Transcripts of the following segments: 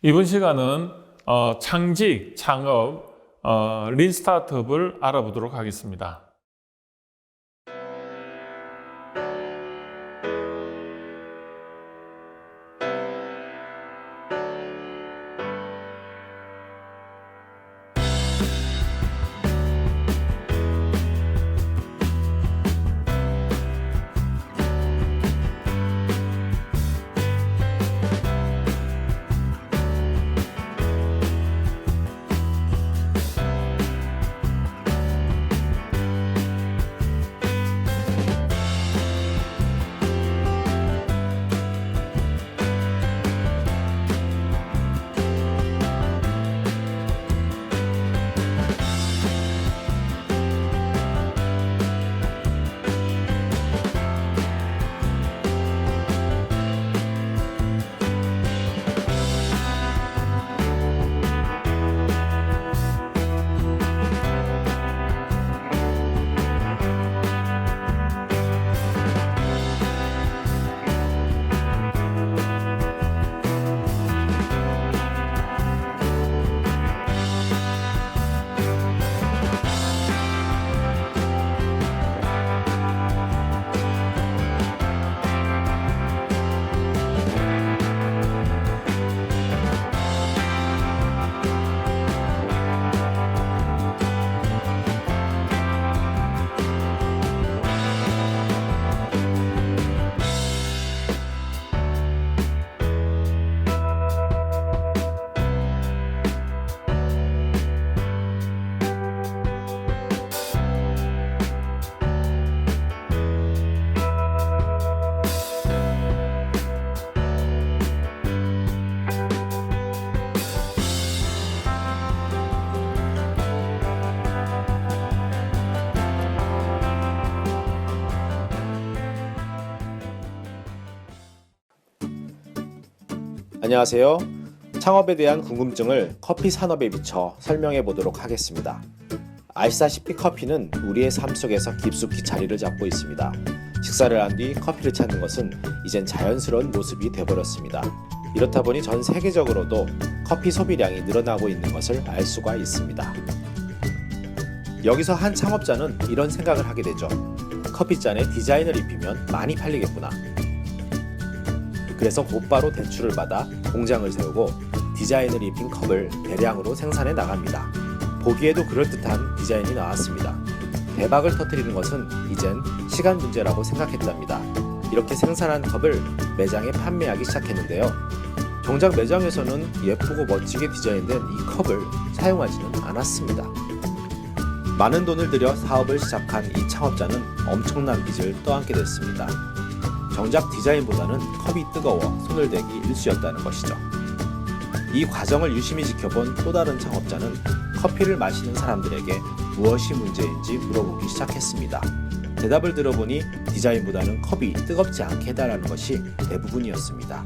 이번 시간은 창직, 창업, 린 스타트업을 알아보도록 하겠습니다. 안녕하세요. 창업에 대한 궁금증을 커피 산업에 비춰 설명해 보도록 하겠습니다. 아시다시피 커피는 우리의 삶 속에서 깊숙이 자리를 잡고 있습니다. 식사를 한 뒤 커피를 찾는 것은 이젠 자연스러운 모습이 되어버렸습니다. 이렇다 보니 전 세계적으로도 커피 소비량이 늘어나고 있는 것을 알 수가 있습니다. 여기서 한 창업자는 이런 생각을 하게 되죠. 커피잔에 디자인을 입히면 많이 팔리겠구나. 그래서 곧바로 대출을 받아 공장을 세우고 디자인을 입힌 컵을 대량으로 생산해 나갑니다. 보기에도 그럴듯한 디자인이 나왔습니다. 대박을 터뜨리는 것은 이젠 시간 문제라고 생각했답니다. 이렇게 생산한 컵을 매장에 판매하기 시작했는데요. 정작 매장에서는 예쁘고 멋지게 디자인된 이 컵을 사용하지는 않았습니다. 많은 돈을 들여 사업을 시작한 이 창업자는 엄청난 빚을 떠안게 됐습니다. 정작 디자인보다는 컵이 뜨거워 손을 대기 일쑤였다는 것이죠. 이 과정을 유심히 지켜본 또 다른 창업자는 커피를 마시는 사람들에게 무엇이 문제인지 물어보기 시작했습니다. 대답을 들어보니 디자인보다는 컵이 뜨겁지 않게 해달라는 것이 대부분이었습니다.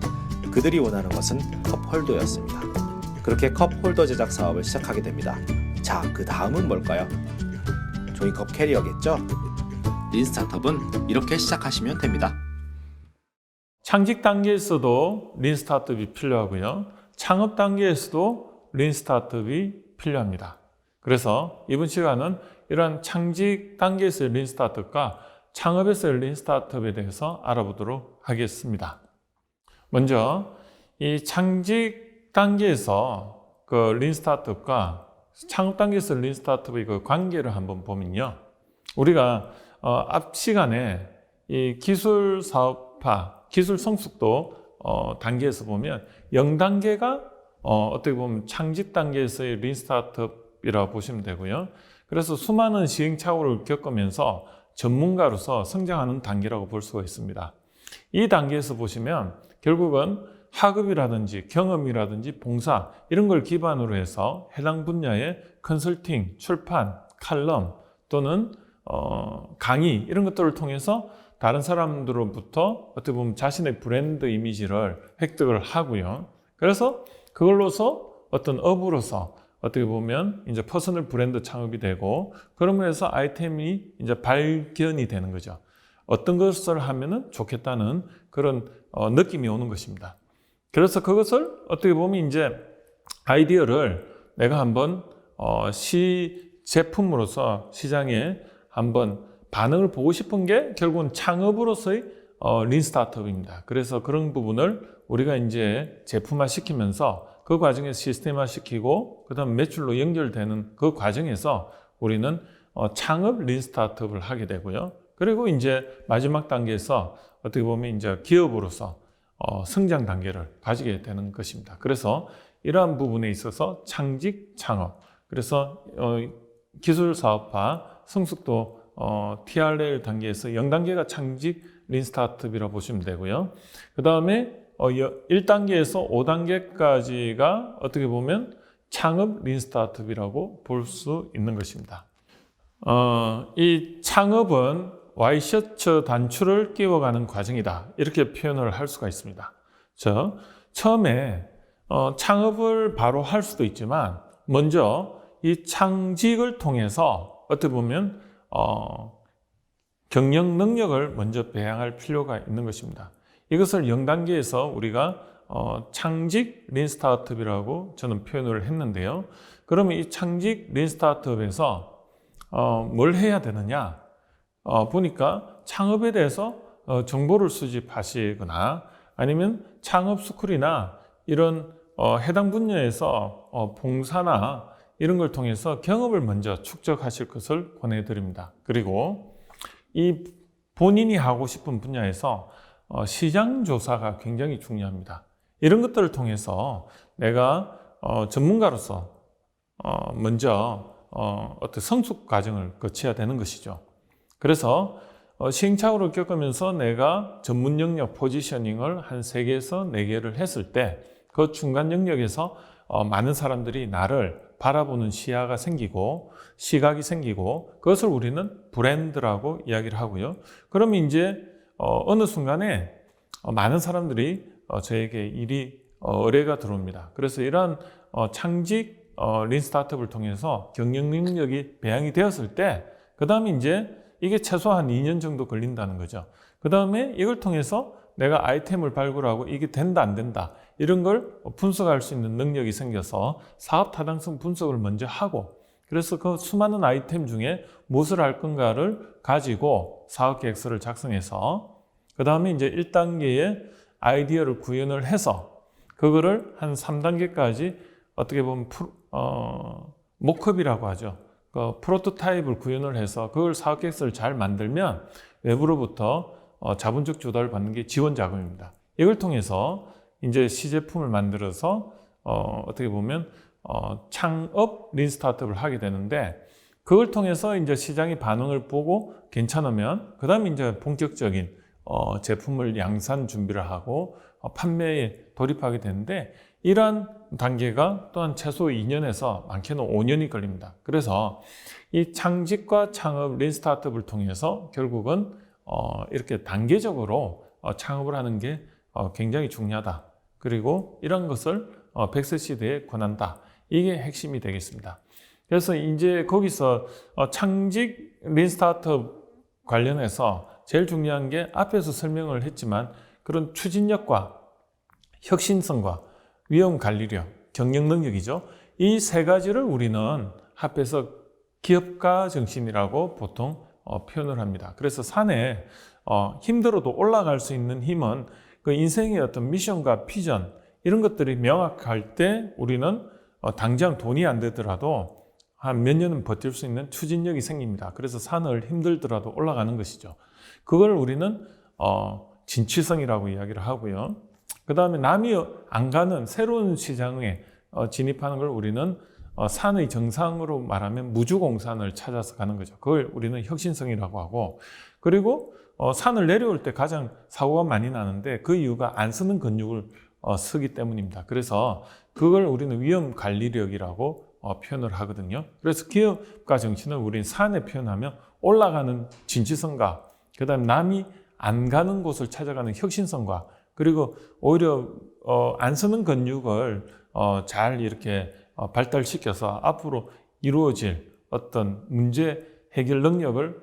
그들이 원하는 것은 컵홀더였습니다. 그렇게 컵홀더 제작 사업을 시작하게 됩니다. 자, 그 다음은 뭘까요? 종이컵 캐리어겠죠? 린 스타트업은 이렇게 시작하시면 됩니다. 창직 단계에서도 린 스타트업이 필요하고요. 창업 단계에서도 린 스타트업이 필요합니다. 그래서 이번 시간은 이러한 창직 단계에서의 린 스타트업과 창업에서의 린 스타트업에 대해서 알아보도록 하겠습니다. 먼저 이 창직 단계에서 그 린 스타트업과 창업 단계에서 린 스타트업의 그 관계를 한번 보면요. 우리가 앞 시간에 이 기술 사업화, 기술 성숙도 단계에서 보면 0단계가 어떻게 보면 창직 단계에서의 린 스타트업이라고 보시면 되고요. 그래서 수많은 시행착오를 겪으면서 전문가로서 성장하는 단계라고 볼 수가 있습니다. 이 단계에서 보시면 결국은 학업이라든지 경험이라든지 봉사 이런 걸 기반으로 해서 해당 분야의 컨설팅, 출판, 칼럼 또는 강의 이런 것들을 통해서 다른 사람들로부터 어떻게 보면 자신의 브랜드 이미지를 획득을 하고요. 그래서 그걸로서 어떤 업으로서 어떻게 보면 이제 퍼스널 브랜드 창업이 되고 그러면서 해서 아이템이 이제 발견이 되는 거죠. 어떤 것을 하면은 좋겠다는 그런 느낌이 오는 것입니다. 그래서 그것을 어떻게 보면 이제 아이디어를 내가 한번 제품으로서 시장에 한번 반응을 보고 싶은 게 결국은 창업으로서의 린 스타트업입니다. 그래서 그런 부분을 우리가 이제 제품화 시키면서 그 과정에서 시스템화 시키고 그다음 매출로 연결되는 그 과정에서 우리는 창업 린 스타트업을 하게 되고요. 그리고 이제 마지막 단계에서 어떻게 보면 이제 기업으로서 성장 단계를 가지게 되는 것입니다. 그래서 이러한 부분에 있어서 창직, 창업, 그래서 기술 사업화, 성숙도 TRL 단계에서 0단계가 창직 린 스타트업이라고 보시면 되고요. 그 다음에 1단계에서 5단계까지가 어떻게 보면 창업 린 스타트업이라고 볼 수 있는 것입니다. 이 창업은 와이셔츠 단추를 끼워가는 과정이다. 이렇게 표현을 할 수가 있습니다. 처음에 창업을 바로 할 수도 있지만 먼저 이 창직을 통해서 어떻게 보면 경영 능력을 먼저 배양할 필요가 있는 것입니다. 이것을 0단계에서 우리가 창직 린 스타트업이라고 저는 표현을 했는데요. 그러면 이 창직 린 스타트업에서 뭘 해야 되느냐? 보니까 창업에 대해서 정보를 수집하시거나 아니면 창업 스쿨이나 이런 해당 분야에서 봉사나 이런 걸 통해서 경험을 먼저 축적하실 것을 권해드립니다. 그리고 이 본인이 하고 싶은 분야에서 시장 조사가 굉장히 중요합니다. 이런 것들을 통해서 내가 전문가로서 먼저 어떤 성숙 과정을 거쳐야 되는 것이죠. 그래서 시행착오를 겪으면서 내가 전문 영역 포지셔닝을 한 3개에서 4개를 했을 때 그 중간 영역에서 많은 사람들이 나를 바라보는 시야가 생기고 시각이 생기고 그것을 우리는 브랜드라고 이야기를 하고요. 그러면 이제 어느 순간에 많은 사람들이 저에게 일이 의뢰가 들어옵니다. 그래서 이러한 창직 린 스타트업을 통해서 경영 능력이 배양이 되었을 때 그 다음에 이제 이게 최소한 2년 정도 걸린다는 거죠. 그 다음에 이걸 통해서 내가 아이템을 발굴하고 이게 된다 안 된다 이런 걸 분석할 수 있는 능력이 생겨서 사업 타당성 분석을 먼저 하고 그래서 그 수많은 아이템 중에 무엇을 할 건가를 가지고 사업 계획서를 작성해서 그 다음에 이제 1단계의 아이디어를 구현을 해서 그거를 한 3단계까지 어떻게 보면 모컵이라고 하죠. 그 프로토타입을 구현을 해서 그걸 사업 계획서를 잘 만들면 외부로부터 자본적 주도를 받는 게 지원 자금입니다. 이걸 통해서 이제 시제품을 만들어서 어떻게 보면 창업 린 스타트업을 하게 되는데 그걸 통해서 이제 시장의 반응을 보고 괜찮으면 그다음에 이제 본격적인 제품을 양산 준비를 하고 판매에 돌입하게 되는데 이러한 단계가 또한 최소 2년에서 많게는 5년이 걸립니다. 그래서 이 창직과 창업 린 스타트업을 통해서 결국은 이렇게 단계적으로 창업을 하는 게 굉장히 중요하다. 그리고 이런 것을 100세 시대에 권한다. 이게 핵심이 되겠습니다. 그래서 이제 거기서 창직 린 스타트업 관련해서 제일 중요한 게 앞에서 설명을 했지만 그런 추진력과 혁신성과 위험 관리력, 경영 능력이죠. 이 3가지를 우리는 합해서 기업가 정신이라고 보통 표현을 합니다. 그래서 산에 힘들어도 올라갈 수 있는 힘은 그 인생의 어떤 미션과 비전 이런 것들이 명확할 때 우리는 당장 돈이 안 되더라도 한 몇 년은 버틸 수 있는 추진력이 생깁니다. 그래서 산을 힘들더라도 올라가는 것이죠. 그걸 우리는 진취성이라고 이야기를 하고요. 그 다음에 남이 안 가는 새로운 시장에 진입하는 걸 우리는 산의 정상으로 말하면 무주공산을 찾아서 가는 거죠. 그걸 우리는 혁신성이라고 하고 그리고 산을 내려올 때 가장 사고가 많이 나는데 그 이유가 안 쓰는 근육을 쓰기 때문입니다. 그래서 그걸 우리는 위험 관리력이라고 표현을 하거든요. 그래서 기업가 정신을 우리는 산에 표현하면 올라가는 진취성과 그 다음에 남이 안 가는 곳을 찾아가는 혁신성과 그리고 오히려 안 쓰는 근육을 잘 이렇게 발달시켜서 앞으로 이루어질 어떤 문제 해결 능력을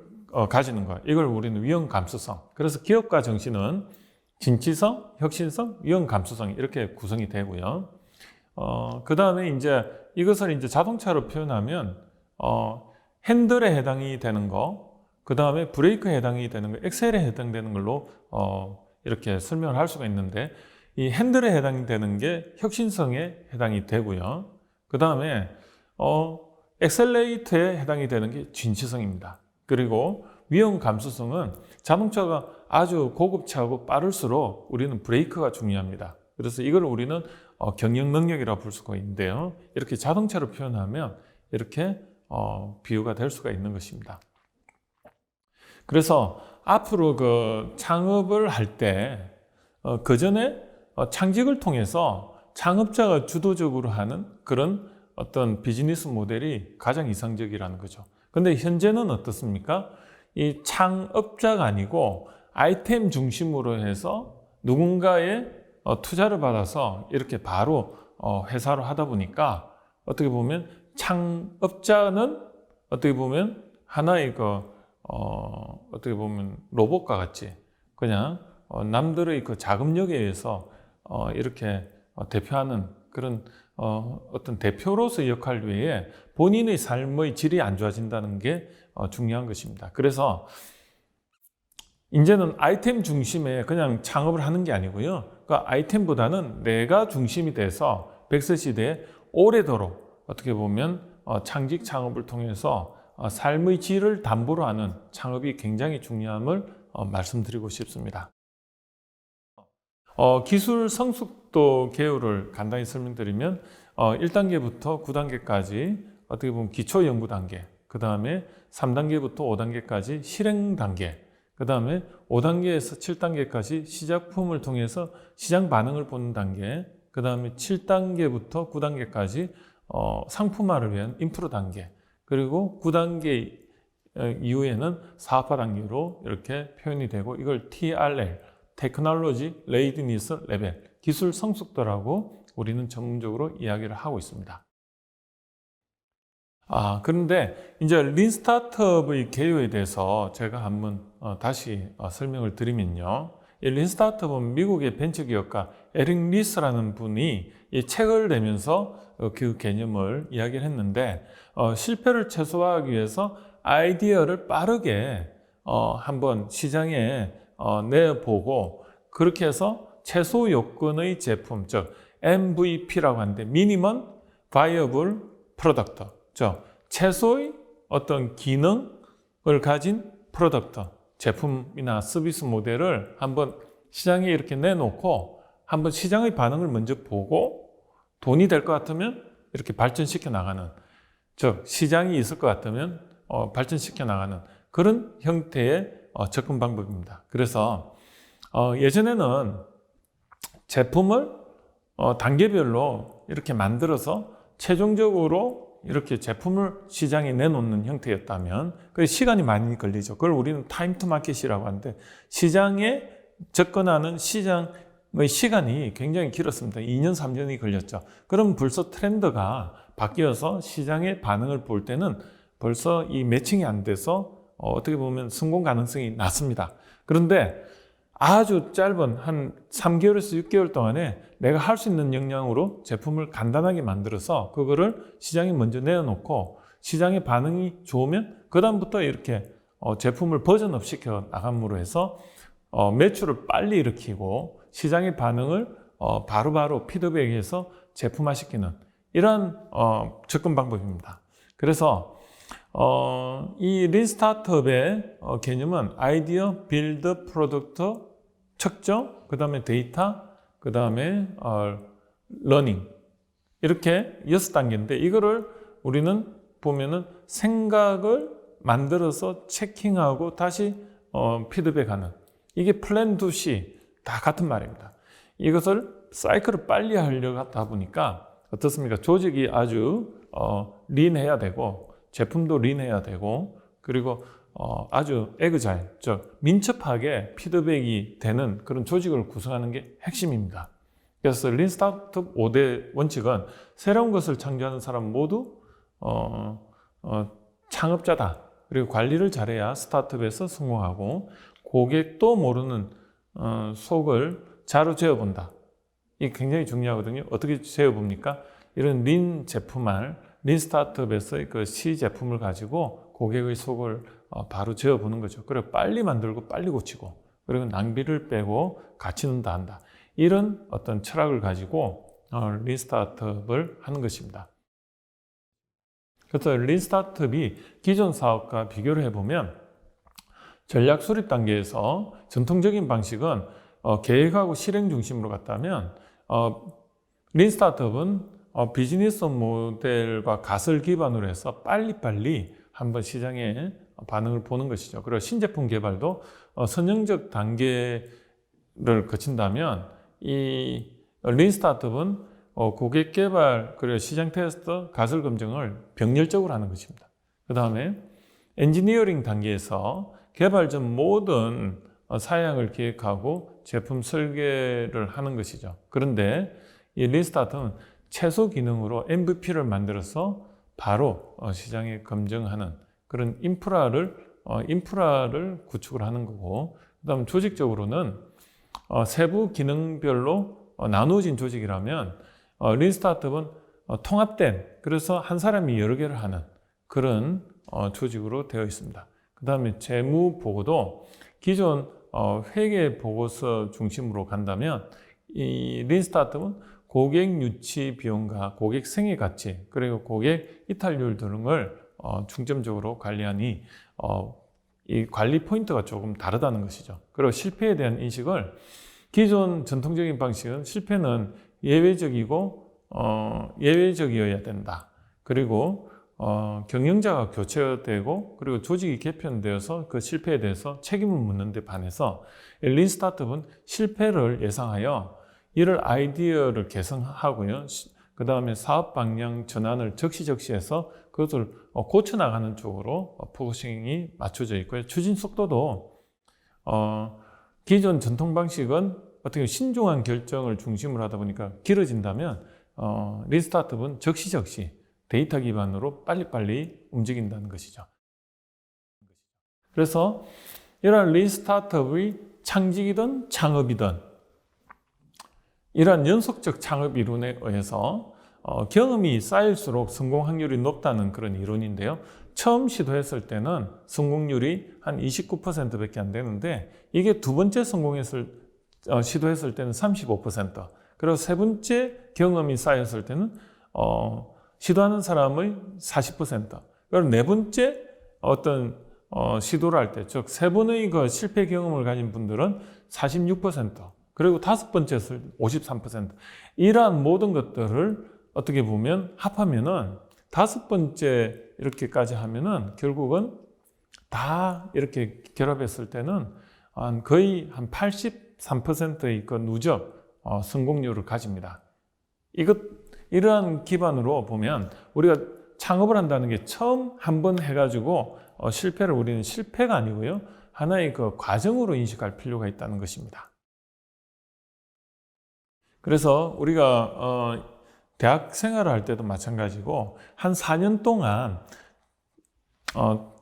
가지는 것. 이걸 우리는 위험 감수성. 그래서 기업가 정신은 진취성, 혁신성, 위험 감수성 이렇게 구성이 되고요. 그 다음에 이제 이것을 이제 자동차로 표현하면 핸들에 해당이 되는 거, 그 다음에 브레이크에 해당이 되는 거, 엑셀에 해당되는 걸로 이렇게 설명을 할 수가 있는데 이 핸들에 해당이 되는 게 혁신성에 해당이 되고요. 그 다음에 엑셀레이터에 해당이 되는 게 진취성입니다. 그리고 위험 감수성은 자동차가 아주 고급차고 빠를수록 우리는 브레이크가 중요합니다. 그래서 이걸 우리는 경영 능력이라고 볼 수가 있는데요. 이렇게 자동차로 표현하면 이렇게 비유가 될 수가 있는 것입니다. 그래서 앞으로 그 창업을 할 때 그 전에 창직을 통해서 창업자가 주도적으로 하는 그런 어떤 비즈니스 모델이 가장 이상적이라는 거죠. 근데 현재는 어떻습니까? 이 창업자가 아니고 아이템 중심으로 해서 누군가의 투자를 받아서 이렇게 바로 회사로 하다 보니까 어떻게 보면 창업자는 어떻게 보면 하나의 어떻게 보면 로봇과 같이 그냥 남들의 그 자금력에 의해서 이렇게 대표하는 그런 어떤 대표로서의 역할 외에 본인의 삶의 질이 안 좋아진다는 게 중요한 것입니다. 그래서 이제는 아이템 중심에 그냥 창업을 하는 게 아니고요. 그 아이템보다는 내가 중심이 돼서 100세 시대에 오래도록 어떻게 보면 창직 창업을 통해서 삶의 질을 담보로 하는 창업이 굉장히 중요함을 말씀드리고 싶습니다. 기술 성숙도 계율을 간단히 설명드리면 1단계부터 9단계까지 어떻게 보면 기초 연구 단계, 그 다음에 3단계부터 5단계까지 실행 단계, 그 다음에 5단계에서 7단계까지 시작품을 통해서 시장 반응을 보는 단계, 그 다음에 7단계부터 9단계까지 상품화를 위한 인프라 단계, 그리고 9단계 이후에는 사업화 단계로 이렇게 표현이 되고 이걸 TRL, 테크놀로지 레이디니스 레벨, 기술 성숙도라고 우리는 전문적으로 이야기를 하고 있습니다. 그런데 이제 린 스타트업의 개요에 대해서 제가 한번 다시 설명을 드리면요. 이 린 스타트업은 미국의 벤처기업가 에릭 리스라는 분이 이 책을 내면서 그 개념을 이야기를 했는데 실패를 최소화하기 위해서 아이디어를 빠르게 한번 시장에 내보고 그렇게 해서 최소 요건의 제품, 즉 MVP라고 하는데 미니멈 바이어블 프로덕트, 즉 최소의 어떤 기능을 가진 프로덕트, 제품이나 서비스 모델을 한번 시장에 이렇게 내놓고 한번 시장의 반응을 먼저 보고 돈이 될 것 같으면 이렇게 발전시켜 나가는, 즉 시장이 있을 것 같으면 발전시켜 나가는 그런 형태의 접근 방법입니다. 그래서 예전에는 제품을 단계별로 이렇게 만들어서 최종적으로 이렇게 제품을 시장에 내놓는 형태였다면 그 시간이 많이 걸리죠. 그걸 우리는 타임 투 마켓이라고 하는데 시장에 접근하는 시장의 시간이 굉장히 길었습니다. 2년, 3년이 걸렸죠. 그럼 벌써 트렌드가 바뀌어서 시장의 반응을 볼 때는 벌써 이 매칭이 안 돼서 어떻게 보면 성공 가능성이 낮습니다. 그런데 아주 짧은 한 3개월에서 6개월 동안에 내가 할 수 있는 역량으로 제품을 간단하게 만들어서 그거를 시장에 먼저 내놓고 시장의 반응이 좋으면 그 다음부터 이렇게 제품을 버전업 시켜 나감으로 해서 매출을 빨리 일으키고 시장의 반응을 바로바로 피드백해서 제품화시키는 이러한 접근 방법입니다. 그래서 이 린 스타트업의 개념은 아이디어, 빌드, 프로덕트, 측정, 그 다음에 데이터, 그 다음에 러닝 이렇게 6단계인데 이거를 우리는 보면은 생각을 만들어서 체킹하고 다시 피드백하는 이게 플랜 투 C 다 같은 말입니다. 이것을 사이클을 빨리 하려고 하다 보니까 어떻습니까? 조직이 아주 린해야 되고 제품도 린해야 되고 그리고 아주 에그자일, 즉 민첩하게 피드백이 되는 그런 조직을 구성하는 게 핵심입니다. 그래서 린 스타트업 5대 원칙은 새로운 것을 창조하는 사람 모두 창업자다. 그리고 관리를 잘해야 스타트업에서 성공하고 고객도 모르는 속을 자로 재어본다. 이게 굉장히 중요하거든요. 어떻게 재어봅니까? 이런 린 제품알, 린 스타트업에서의 그 C 제품을 가지고 고객의 속을 바로 재어보는 거죠. 그리고 빨리 만들고 빨리 고치고, 그리고 낭비를 빼고 가치는 다한다. 이런 어떤 철학을 가지고 린 스타트업을 하는 것입니다. 그래서 린 스타트업이 기존 사업과 비교를 해보면 전략 수립 단계에서 전통적인 방식은 계획하고 실행 중심으로 갔다면 린 스타트업은 비즈니스 모델과 갓을 기반으로 해서 빨리빨리 한번 시장에 반응을 보는 것이죠. 그리고 신제품 개발도 선형적 단계를 거친다면 이 린 스타트업은 고객 개발 그리고 시장 테스트, 가설 검증을 병렬적으로 하는 것입니다. 그 다음에 엔지니어링 단계에서 개발 전 모든 사양을 기획하고 제품 설계를 하는 것이죠. 그런데 이 린 스타트업은 최소 기능으로 MVP를 만들어서 바로 시장에 검증하는 그런 인프라를 구축을 하는 거고, 그다음 조직적으로는 세부 기능별로 나누어진 조직이라면 린 스타트업은 통합된, 그래서 한 사람이 여러 개를 하는 그런 조직으로 되어 있습니다. 그 다음에 재무 보고도 기존 회계 보고서 중심으로 간다면 이 린 스타트업은 고객 유치 비용과 고객 생애 가치, 그리고 고객 이탈률 등을 중점적으로 관리하니 이 관리 포인트가 조금 다르다는 것이죠. 그리고 실패에 대한 인식을, 기존 전통적인 방식은 실패는 예외적이어야 된다. 그리고 경영자가 교체되고 그리고 조직이 개편되어서 그 실패에 대해서 책임을 묻는 데 반해서 린 스타트업은 실패를 예상하여 이를 아이디어를 개선하고요. 그 다음에 사업 방향 전환을 적시해서 그것을 고쳐나가는 쪽으로 포커싱이 맞춰져 있고요. 추진 속도도 기존 전통 방식은 어떻게 신중한 결정을 중심으로 하다 보니까 길어진다면 린 스타트업은 적시 데이터 기반으로 빨리빨리 움직인다는 것이죠. 그래서 이러한 린 스타트업의 창직이든 창업이든 이러한 연속적 창업 이론에 의해서 경험이 쌓일수록 성공 확률이 높다는 그런 이론인데요. 처음 시도했을 때는 성공률이 한 29%밖에 안 되는데 이게 두 번째 시도했을 때는 35%, 그리고 세 번째 경험이 쌓였을 때는 시도하는 사람의 40%, 그리고 네 번째 시도를 할 때, 즉 세 번의 그 실패 경험을 가진 분들은 46%, 그리고 다섯 번째는 53%. 이러한 모든 것들을 어떻게 보면 합하면은 다섯 번째 이렇게까지 하면은 결국은 다 이렇게 결합했을 때는 거의 한 83%의 그 누적 성공률을 가집니다. 이러한 기반으로 보면 우리가 창업을 한다는 게 처음 한 번 해가지고 실패를 우리는 실패가 아니고요, 하나의 그 과정으로 인식할 필요가 있다는 것입니다. 그래서 우리가 대학 생활을 할 때도 마찬가지고 한 4년 동안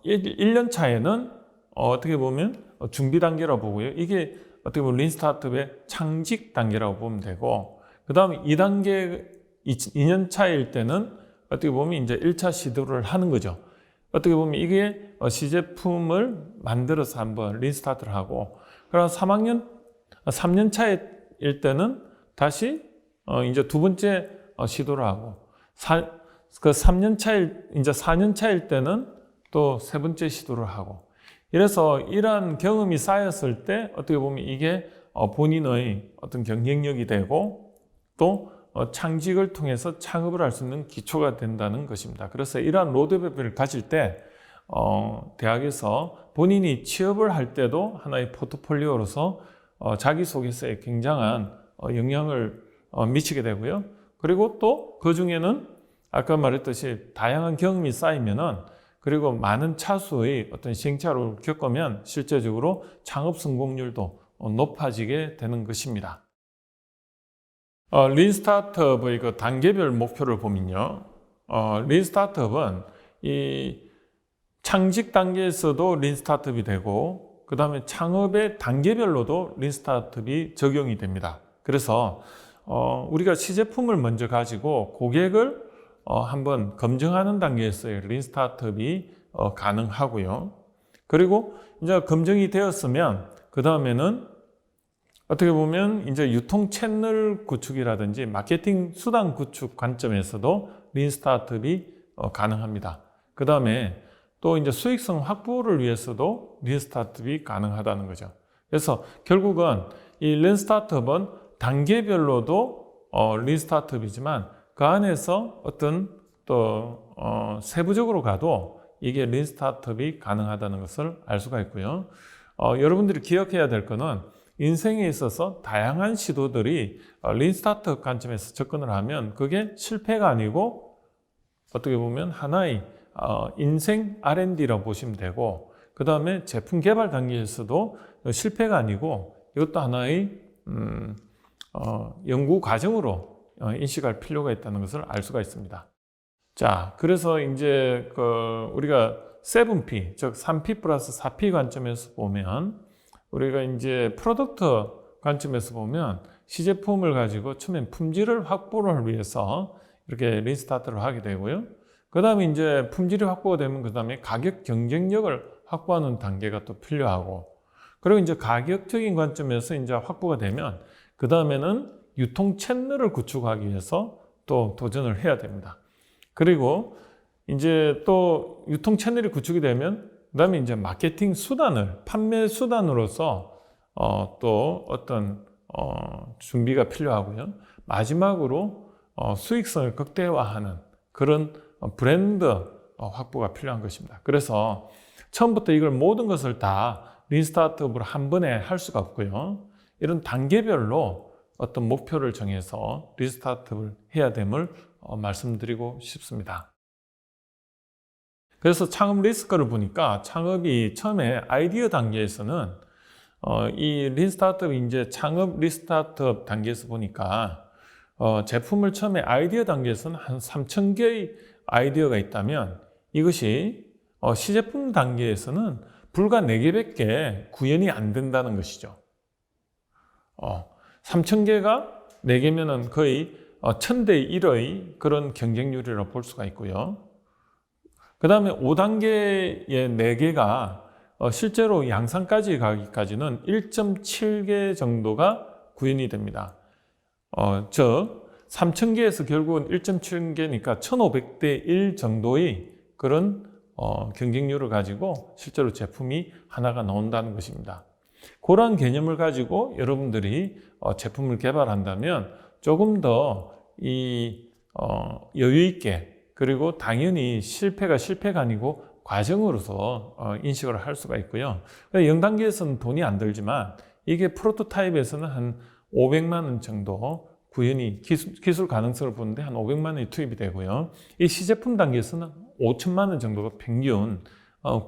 1년 차에는 어떻게 보면 준비 단계라고 보고요. 이게 어떻게 보면 린 스타트업의 창직 단계라고 보면 되고, 그 다음에 2년 차일 때는 어떻게 보면 이제 1차 시도를 하는 거죠. 어떻게 보면 이게 시제품을 만들어서 한번 린 스타트를 하고, 그럼 3년 차일 때는 다시 이제 두 번째 시도를 하고, 그 3년 차일, 이제 4년 차일 때는 또 세 번째 시도를 하고, 이래서 이러한 경험이 쌓였을 때 어떻게 보면 이게 본인의 어떤 경쟁력이 되고 또 창직을 통해서 창업을 할 수 있는 기초가 된다는 것입니다. 그래서 이러한 로드맵을 가질 때 대학에서 본인이 취업을 할 때도 하나의 포트폴리오로서 자기소개서에 굉장한 영향을 미치게 되고요. 그리고 또 그 중에는 아까 말했듯이 다양한 경험이 쌓이면은, 그리고 많은 차수의 어떤 시행착오를 겪으면 실제적으로 창업 성공률도 높아지게 되는 것입니다. 린 스타트업의 그 단계별 목표를 보면요, 린 스타트업은 이 창직 단계에서도 린 스타트업이 되고, 그 다음에 창업의 단계별로도 린스타트업이 적용이 됩니다. 그래서 우리가 시제품을 먼저 가지고 고객을 한번 검증하는 단계에서의 린스타트업이 가능하고요. 그리고 이제 검증이 되었으면 그 다음에는 어떻게 보면 이제 유통 채널 구축이라든지 마케팅 수단 구축 관점에서도 린스타트업이 가능합니다. 그 다음에 또 이제 수익성 확보를 위해서도 린스타트업이 가능하다는 거죠. 그래서 결국은 이 린스타트업은 단계별로도 린스타트업이지만 그 안에서 어떤 또 세부적으로 가도 이게 린스타트업이 가능하다는 것을 알 수가 있고요. 여러분들이 기억해야 될 거는 인생에 있어서 다양한 시도들이 린스타트업 관점에서 접근을 하면 그게 실패가 아니고 어떻게 보면 하나의 인생 R&D라고 보시면 되고, 그 다음에 제품 개발 단계에서도 실패가 아니고 이것도 하나의 연구 과정으로 인식할 필요가 있다는 것을 알 수가 있습니다. 자, 그래서 이제 우리가 7P, 즉 3P 플러스 4P 관점에서 보면, 우리가 이제 프로덕트 관점에서 보면 시제품을 가지고 처음엔 품질을 확보를 위해서 이렇게 린스타트를 하게 되고요. 그 다음에 이제 품질이 확보가 되면 그 다음에 가격 경쟁력을 확보하는 단계가 또 필요하고, 그리고 이제 가격적인 관점에서 이제 확보가 되면 그 다음에는 유통 채널을 구축하기 위해서 또 도전을 해야 됩니다. 그리고 이제 또 유통 채널이 구축이 되면 그 다음에 이제 마케팅 수단을, 판매 수단으로서 또 어떤 준비가 필요하고요. 마지막으로 수익성을 극대화하는 그런 브랜드 확보가 필요한 것입니다. 그래서 처음부터 이걸 모든 것을 다 린스타트업으로 한 번에 할 수가 없고요. 이런 단계별로 어떤 목표를 정해서 린스타트업을 해야 됨을 말씀드리고 싶습니다. 그래서 창업 리스크를 보니까 창업이 처음에 아이디어 단계에서는 이 린스타트업 이제 창업 린스타트업 단계에서 보니까 제품을 처음에 아이디어 단계에서는 한 3,000개의 아이디어가 있다면 이것이 시제품 단계에서는 불과 4개밖에 구현이 안 된다는 것이죠. 3,000개가 4개면은 거의 1,000대 1의 그런 경쟁률이라고 볼 수가 있고요. 그 다음에 5단계의 4개가 실제로 양산까지 가기까지는 1.7개 정도가 구현이 됩니다. 즉 3,000개에서 결국은 1.7개니까 1,500대 1 정도의 그런 경쟁률을 가지고 실제로 제품이 하나가 나온다는 것입니다. 그런 개념을 가지고 여러분들이 제품을 개발한다면 조금 더 여유 있게, 그리고 당연히 실패가 아니고 과정으로서 인식을 할 수가 있고요. 0단계에서는 돈이 안 들지만 이게 프로토타입에서는 한 500만 원 정도 구현이 기술 가능성을 보는데 한 500만 원이 투입이 되고요. 이 시제품 단계에서는 5천만 원 정도가 평균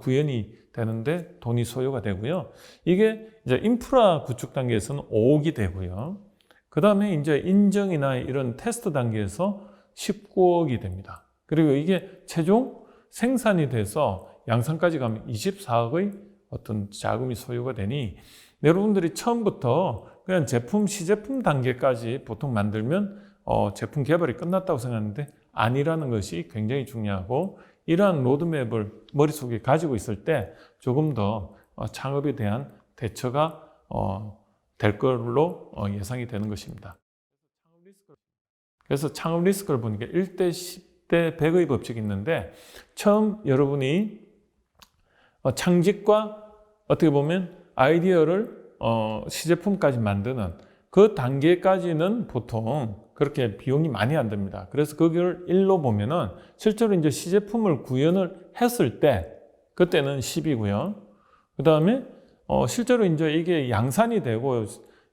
구현이 되는데 돈이 소요가 되고요. 이게 이제 인프라 구축 단계에서는 5억이 되고요. 그 다음에 이제 인정이나 이런 테스트 단계에서 19억이 됩니다. 그리고 이게 최종 생산이 돼서 양산까지 가면 24억의 어떤 자금이 소요가 되니 여러분들이 처음부터 그냥 시제품 단계까지 보통 만들면 제품 개발이 끝났다고 생각하는데 아니라는 것이 굉장히 중요하고, 이러한 로드맵을 머릿속에 가지고 있을 때 조금 더 창업에 대한 대처가 될 걸로 예상이 되는 것입니다. 그래서 창업 리스크를 보니까 1대 10대 100의 법칙이 있는데, 처음 여러분이 창직과 어떻게 보면 아이디어를 시제품까지 만드는 그 단계까지는 보통 그렇게 비용이 많이 안 듭니다. 그래서 그걸 1로 보면은 실제로 이제 시제품을 구현을 했을 때 그때는 10이고요. 그 다음에 실제로 이제 이게 양산이 되고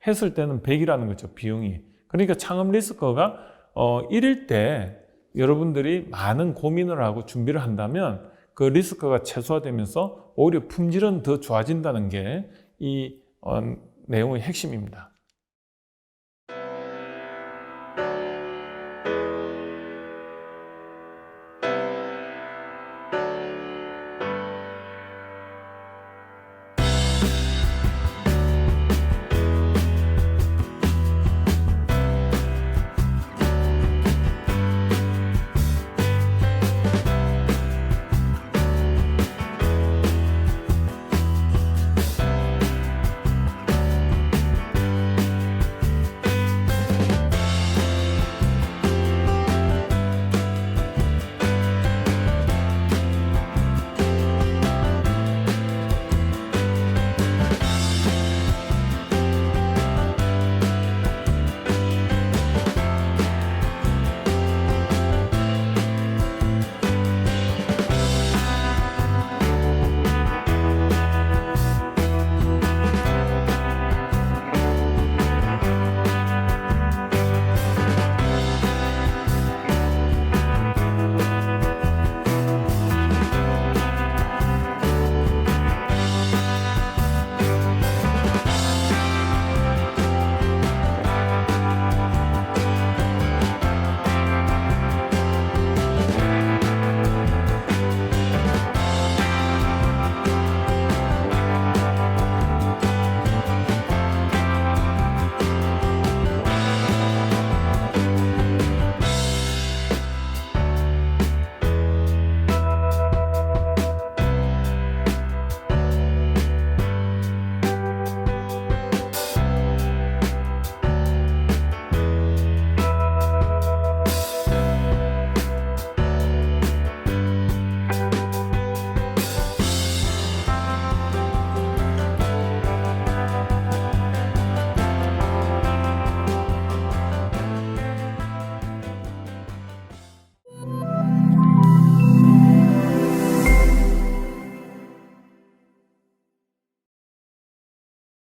했을 때는 100이라는 거죠, 비용이. 그러니까 창업 리스크가 1일 때 여러분들이 많은 고민을 하고 준비를 한다면 그 리스크가 최소화되면서 오히려 품질은 더 좋아진다는 게 이 내용의 핵심입니다.